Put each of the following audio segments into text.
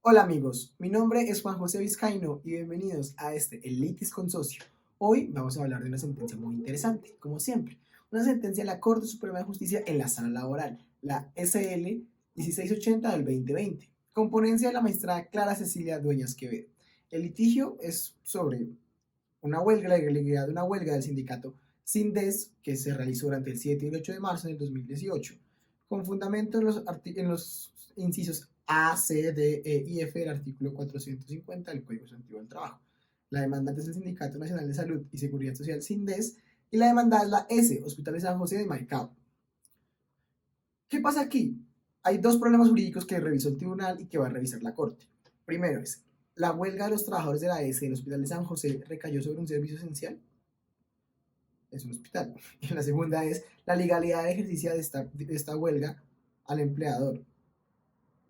Hola amigos, mi nombre es Juan José Vizcaíno y bienvenidos a este Elitis con Socio. Hoy vamos a hablar de una sentencia muy interesante, como siempre. Una sentencia de la Corte Suprema de Justicia en la sala laboral, la SL 1680 del 2020, con ponencia de la magistrada Clara Cecilia Dueñas Quevedo. El litigio es sobre una huelga, la ilegalidad de una huelga del sindicato SINDES que se realizó durante el 7 y el 8 de marzo del 2018, con fundamento en los incisos A, C, D, E y F del artículo 450 del Código Sustantivo del Trabajo. La demandante es el Sindicato Nacional de Salud y Seguridad Social SINDES y la demandada es la S, Hospital de San José de Maicao. ¿Qué pasa aquí? Hay dos problemas jurídicos que revisó el tribunal y que va a revisar la Corte. Primero es, ¿la huelga de los trabajadores de la S del Hospital de San José recayó sobre un servicio esencial? Es un hospital. Y la segunda es la legalidad de ejercicio de esta huelga al empleador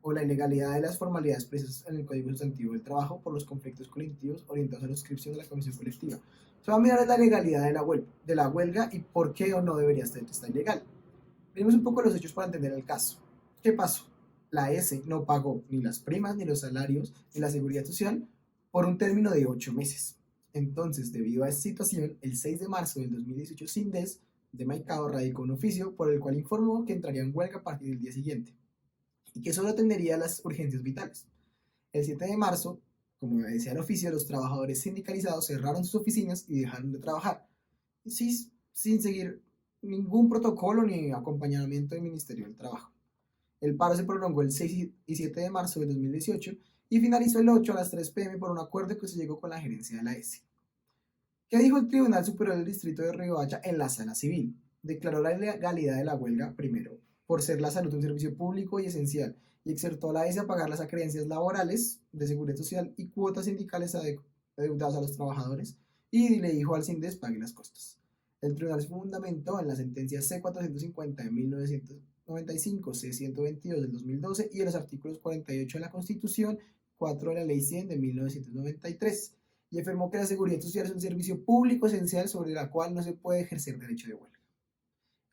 o la ilegalidad de las formalidades precisas en el Código Sustantivo del Trabajo por los conflictos colectivos orientados a la inscripción de la comisión colectiva. Se va a mirar la legalidad de la huelga y por qué o no debería estar ilegal. Veremos un poco los hechos para entender el caso. ¿Qué pasó? La S no pagó ni las primas, ni los salarios, ni la seguridad social por un término de 8 meses. Entonces, debido a esta situación, el 6 de marzo del 2018, SINDES de Maicao radicó un oficio por el cual informó que entraría en huelga a partir del día siguiente y que solo atendería las urgencias vitales. El 7 de marzo, como decía el oficio, los trabajadores sindicalizados cerraron sus oficinas y dejaron de trabajar, sin seguir ningún protocolo ni acompañamiento del Ministerio del Trabajo. El paro se prolongó el 6 y 7 de marzo de 2018 y finalizó el 8 a las 3 pm por un acuerdo que se llegó con la gerencia de la S. ¿Qué dijo el Tribunal Superior del Distrito de Riohacha en la sala civil? Declaró la ilegalidad de la huelga, primero, por ser la salud un servicio público y esencial, y exhortó a la S a pagar las acreencias laborales de seguridad social y cuotas sindicales adeudadas a los trabajadores, y le dijo al SINDES pague las costas. El tribunal se fundamentó en la sentencia C-450 de 1995, C-122 del 2012 y en los artículos 48 de la Constitución, 4 de la Ley 100 de 1993, y afirmó que la seguridad social es un servicio público esencial sobre la cual no se puede ejercer derecho de huelga.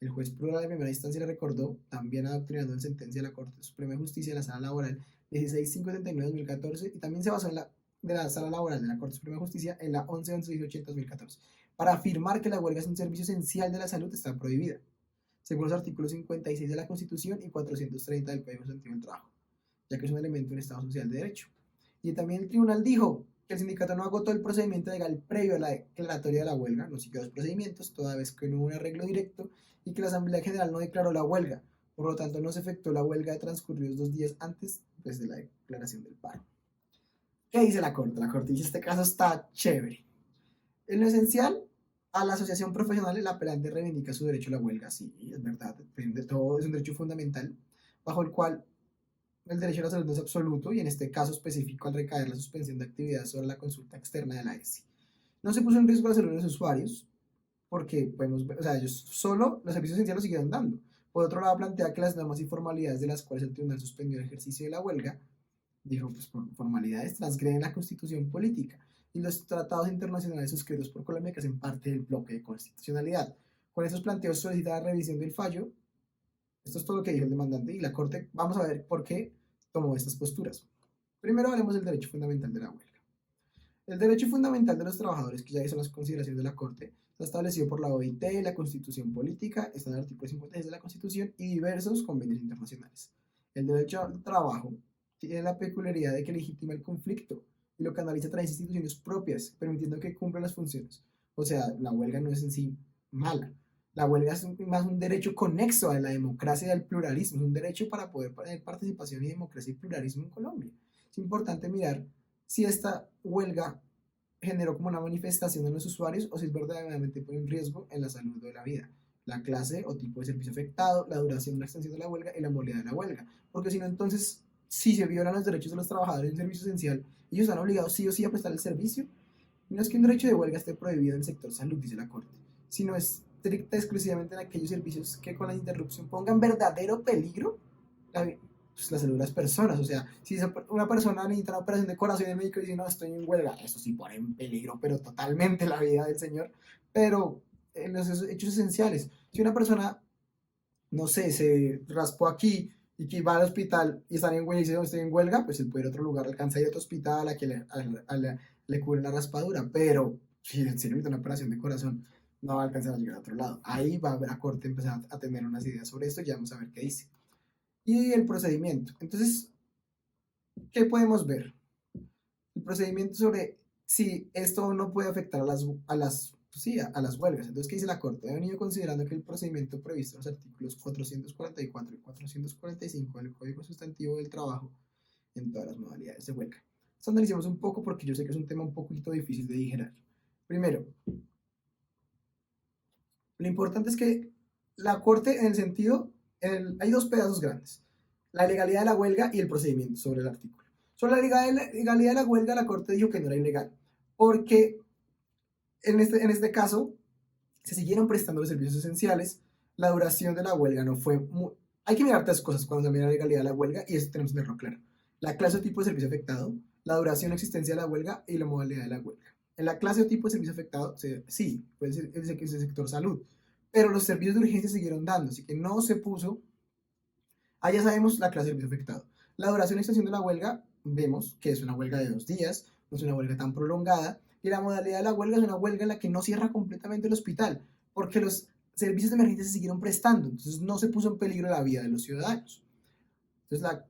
El juez plural de primera instancia le recordó, también adoctrinando en sentencia de la Corte Suprema de Justicia de la Sala Laboral 16579-2014 y también se basó en la de la Sala Laboral de la Corte Suprema de Justicia en la 11-11-680-2014 para afirmar que la huelga es un servicio esencial de la salud está prohibida, según los artículos 56 de la Constitución y 430 del Código Sustantivo del Trabajo, ya que es un elemento de un Estado social de derecho. Y también el tribunal dijo que el sindicato no agotó el procedimiento legal previo a la declaratoria de la huelga, no siguió los procedimientos, toda vez que no hubo un arreglo directo y que la Asamblea General no declaró la huelga, por lo tanto no se efectuó la huelga de transcurridos 2 días antes pues, de la declaración del paro. ¿Qué dice la Corte? La Corte dice este caso está chévere. En lo esencial, a la asociación profesional el apelante reivindica su derecho a la huelga, sí, es verdad, todo es un derecho fundamental, bajo el cual el derecho a la salud no es absoluto y en este caso específico al recaer la suspensión de actividad sobre la consulta externa de la ESI. No se puso en riesgo la salud de los usuarios porque podemos ver, o sea, ellos solo los servicios esenciales los siguieron dando. Por otro lado, plantea que las normas y formalidades de las cuales el tribunal suspendió el ejercicio de la huelga, dijo, pues por formalidades, transgreden la constitución política y los tratados internacionales suscritos por Colombia que hacen parte del bloque de constitucionalidad. Con estos planteos solicita la revisión del fallo. Esto es todo lo que dijo el demandante y la Corte, vamos a ver por qué tomó estas posturas. Primero hablemos del derecho fundamental de la huelga. El derecho fundamental de los trabajadores, que ya son las consideraciones de la Corte, está establecido por la OIT, la Constitución Política, está en el artículo 56 de la Constitución y diversos convenios internacionales. El derecho al trabajo tiene la peculiaridad de que legitima el conflicto y lo canaliza a través de instituciones propias, permitiendo que cumplan las funciones. O sea, la huelga no es en sí mala. La huelga es más un derecho conexo a la democracia y al pluralismo, es un derecho para poder tener participación y democracia y pluralismo en Colombia. Es importante mirar si esta huelga generó como una manifestación en los usuarios o si es verdaderamente pone un riesgo en la salud o de la vida, la clase o tipo de servicio afectado, la duración o la extensión de la huelga y la modalidad de la huelga. Porque si no, entonces, si se violan los derechos de los trabajadores en un servicio esencial, ellos están obligados sí o sí a prestar el servicio. No es que un derecho de huelga esté prohibido en el sector salud, dice la Corte, sino estricta exclusivamente en aquellos servicios que con la interrupción pongan verdadero peligro la, pues, la salud de las personas. O sea, si una persona necesita una operación de corazón y el médico dice, no, estoy en huelga, eso sí pone en peligro, pero totalmente la vida del señor. Pero en los hechos esenciales, si una persona, no sé, se raspó aquí y que va al hospital y están en huelga y dice, no, estoy en huelga, pues él puede ir a otro lugar, alcanza a ir a otro hospital a que le cubren la raspadura, pero si se necesita una operación de corazón, no va a alcanzar a llegar a otro lado. Ahí va a haber a corte empezar a tener unas ideas sobre esto y ya vamos a ver qué dice. Y el procedimiento. Entonces, ¿qué podemos ver? El procedimiento sobre si esto no puede afectar a las huelgas. Entonces, ¿qué dice la Corte? Ha venido considerando que el procedimiento previsto en los artículos 444 y 445 del Código Sustantivo del Trabajo en todas las modalidades de huelga. Esto analicemos un poco porque yo sé que es un tema un poquito difícil de digerir. Primero, lo importante es que la Corte, en el sentido, hay dos pedazos grandes: la legalidad de la huelga y el procedimiento sobre el artículo. Sobre la legalidad de la huelga, la Corte dijo que no era ilegal, porque en este caso se siguieron prestando los servicios esenciales, la duración de la huelga no fue muy... Hay que mirar tres cosas cuando se mira la legalidad de la huelga y eso tenemos que tenerlo claro: la clase o tipo de servicio afectado, la duración o existencia de la huelga y la modalidad de la huelga. En la clase o tipo de servicio afectado, sí, puede ser el sector salud, pero los servicios de urgencia siguieron dando, así que no se puso. Ya sabemos la clase de servicio afectado. La duración y extensión de la huelga, vemos que es una huelga de 2 días, no es una huelga tan prolongada, y la modalidad de la huelga es una huelga en la que no cierra completamente el hospital, porque los servicios de emergencia se siguieron prestando, entonces no se puso en peligro la vida de los ciudadanos. Entonces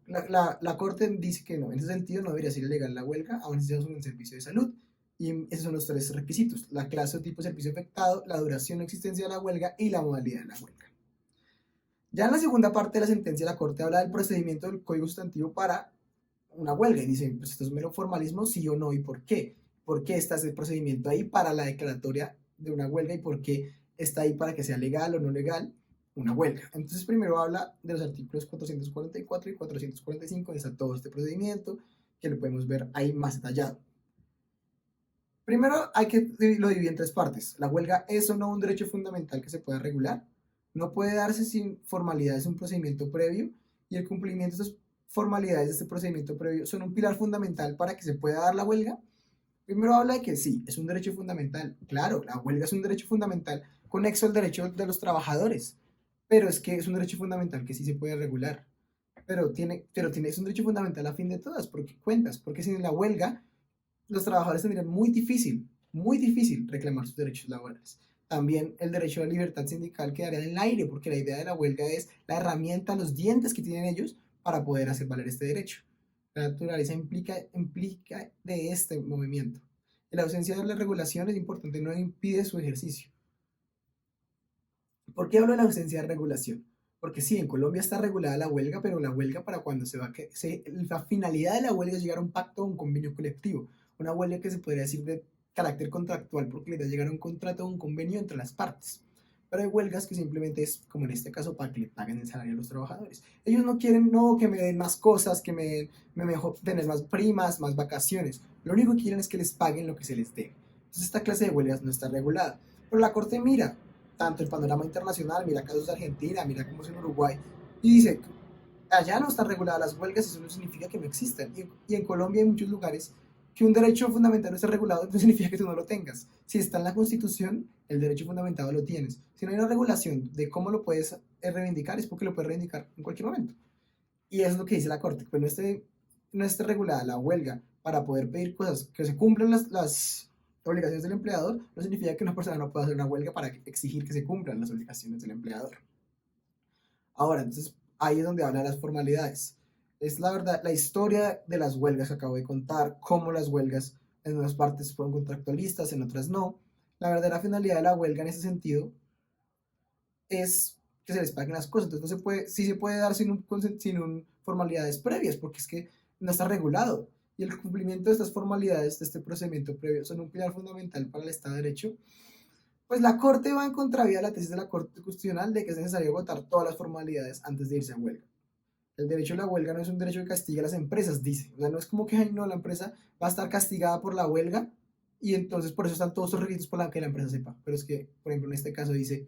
la Corte dice que no, en ese sentido no debería ser ilegal la huelga, aun si es un servicio de salud. Y esos son los tres requisitos: la clase o tipo de servicio afectado, la duración o existencia de la huelga y la modalidad de la huelga. Ya en la segunda parte de la sentencia, la Corte habla del procedimiento del Código Sustantivo para una huelga y dice, pues esto es mero formalismo, sí o no, y por qué. ¿Por qué está ese procedimiento ahí para la declaratoria de una huelga y por qué está ahí para que sea legal o no legal una huelga? Entonces primero habla de los artículos 444 y 445, donde está todo este procedimiento, que lo podemos ver ahí más detallado. Primero lo divide en tres partes. La huelga es o no un derecho fundamental que se pueda regular. No puede darse sin formalidades un procedimiento previo, y el cumplimiento de estas formalidades de este procedimiento previo son un pilar fundamental para que se pueda dar la huelga. Primero habla de que sí, es un derecho fundamental. Claro, la huelga es un derecho fundamental conexo al derecho de los trabajadores, pero es que es un derecho fundamental que sí se puede regular. Es un derecho fundamental a fin de todas, porque cuentas, porque sin la huelga los trabajadores tendrían muy difícil reclamar sus derechos laborales. También el derecho a la libertad sindical quedaría en el aire, porque la idea de la huelga es la herramienta, los dientes que tienen ellos para poder hacer valer este derecho. La naturaleza implica de este movimiento. La ausencia de la regulación es importante, no impide su ejercicio. ¿Por qué hablo de la ausencia de regulación? Porque sí, en Colombia está regulada la huelga, pero la huelga para cuando la finalidad de la huelga es llegar a un pacto o un convenio colectivo. Una huelga que se podría decir de carácter contractual, porque la idea es llegar a un contrato o un convenio entre las partes. Pero hay huelgas que simplemente es, como en este caso, para que le paguen el salario a los trabajadores. Ellos no quieren, no, que me den más cosas, que me mejor tener más primas, más vacaciones. Lo único que quieren es que les paguen lo que se les dé. Entonces esta clase de huelgas no está regulada. Pero la Corte mira tanto el panorama internacional, mira casos de Argentina, mira cómo es en Uruguay, y dice, allá no están reguladas las huelgas, eso no significa que no existan. Y en Colombia hay muchos lugares que un derecho fundamental no esté regulado, no significa que tú no lo tengas. Si está en la Constitución, el derecho fundamentado lo tienes. Si no hay una regulación de cómo lo puedes reivindicar, es porque lo puedes reivindicar en cualquier momento. Y eso es lo que dice la Corte, pues no esté regulada la huelga para poder pedir cosas que se cumplan las obligaciones del empleador, no significa que una persona no pueda hacer una huelga para exigir que se cumplan las obligaciones del empleador. Ahora, entonces, ahí es donde habla de las formalidades. Es la verdad, la historia de las huelgas que acabo de contar, cómo las huelgas en unas partes fueron contractualistas, en otras no. La verdadera finalidad de la huelga en ese sentido es que se les paguen las cosas. Entonces no se puede, sí se puede dar sin formalidades previas, porque es que no está regulado. Y el cumplimiento de estas formalidades, de este procedimiento previo, son un pilar fundamental para el Estado de Derecho. Pues la Corte va en contravía de la tesis de la Corte Constitucional de que es necesario agotar todas las formalidades antes de irse a huelga. El derecho a la huelga no es un derecho que castiga a las empresas, dice. O sea, no es como que, ay, no, la empresa va a estar castigada por la huelga y entonces por eso están todos los requisitos para que la empresa sepa. Pero es que, por ejemplo, en este caso dice,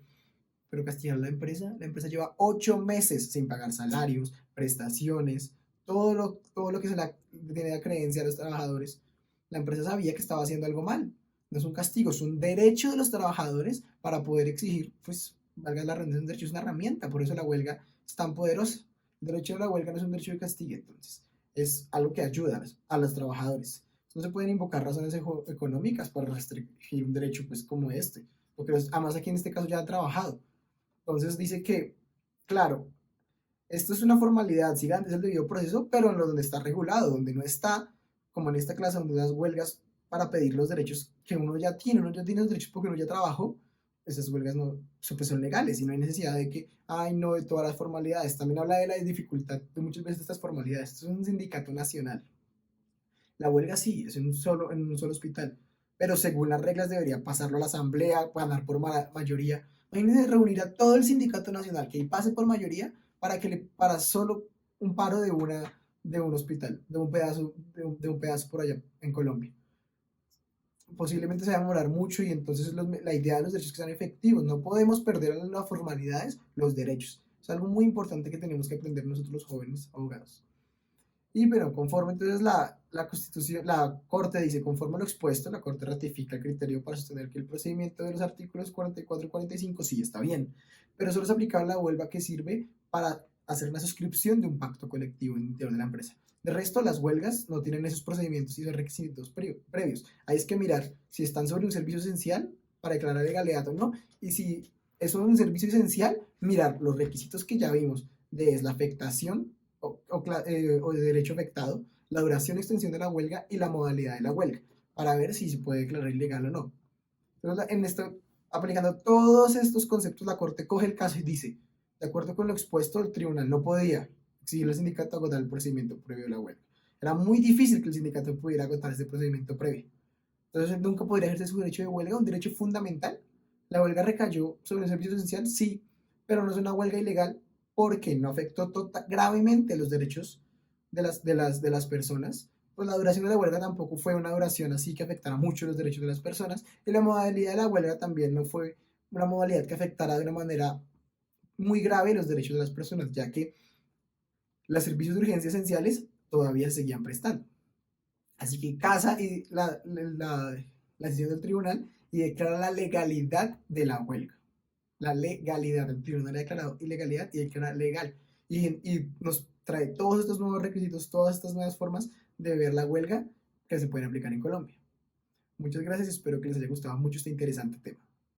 pero castigar a la empresa lleva 8 meses sin pagar salarios, prestaciones, todo lo que se le tiene la creencia a los trabajadores. La empresa sabía que estaba haciendo algo mal. No es un castigo, es un derecho de los trabajadores para poder exigir, pues, valga la redundancia, un derecho, es una herramienta, por eso la huelga es tan poderosa. El derecho a la huelga no es un derecho de castigo, entonces es algo que ayuda a los trabajadores. No se pueden invocar razones económicas para restringir un derecho pues como este, porque además aquí en este caso ya han trabajado. Entonces dice que, claro, esto es una formalidad, siga antes el debido proceso, pero en lo donde está regulado, donde no está, como en esta clase, donde las huelgas para pedir los derechos que uno ya tiene los derechos porque uno ya trabajó, esas huelgas no pues, son legales y no hay necesidad de que, ay, no, de todas las formalidades. También habla de la dificultad de muchas veces estas formalidades. Esto es un sindicato nacional. La huelga sí, es en un solo hospital, pero según las reglas debería pasarlo a la asamblea, ganar por mayoría. Imagínense reunir a todo el sindicato nacional que pase por mayoría para solo un paro de un hospital, de un pedazo por allá en Colombia. Posiblemente se va a demorar mucho y entonces la idea de los derechos que sean efectivos. No podemos perder en las formalidades los derechos. Es algo muy importante que tenemos que aprender nosotros los jóvenes abogados. Y bueno, conforme entonces la Constitución, la Corte dice, conforme a lo expuesto, la Corte ratifica el criterio para sostener que el procedimiento de los artículos 44 y 45 sí está bien, pero solo es aplicable la huelga que sirve para hacer una suscripción de un pacto colectivo interior de la empresa. De resto, las huelgas no tienen esos procedimientos y esos requisitos previos. Hay que mirar si están sobre un servicio esencial para declarar legalidad o no, y si es un servicio esencial, mirar los requisitos que ya vimos de la afectación o de derecho afectado, la duración y extensión de la huelga y la modalidad de la huelga, para ver si se puede declarar ilegal o no. Entonces, aplicando todos estos conceptos, la Corte coge el caso y dice, de acuerdo con lo expuesto, el tribunal no podía exigir al sindicato agotar el procedimiento previo a la huelga. Era muy difícil que el sindicato pudiera agotar ese procedimiento previo. Entonces, nunca podría ejercer su derecho de huelga, un derecho fundamental. La huelga recayó sobre el servicio esencial, sí, pero no es una huelga ilegal porque no afectó gravemente los derechos de las personas. Pues la duración de la huelga tampoco fue una duración así que afectara mucho los derechos de las personas. Y la modalidad de la huelga también no fue una modalidad que afectara de una manera muy grave los derechos de las personas, ya que los servicios de urgencia esenciales todavía se seguían prestando. Así que casa y la decisión del tribunal y declara la legalidad de la huelga. La legalidad. El tribunal ha declarado ilegalidad y declara legal. Y nos trae todos estos nuevos requisitos, todas estas nuevas formas de ver la huelga que se pueden aplicar en Colombia. Muchas gracias, espero que les haya gustado mucho este interesante tema.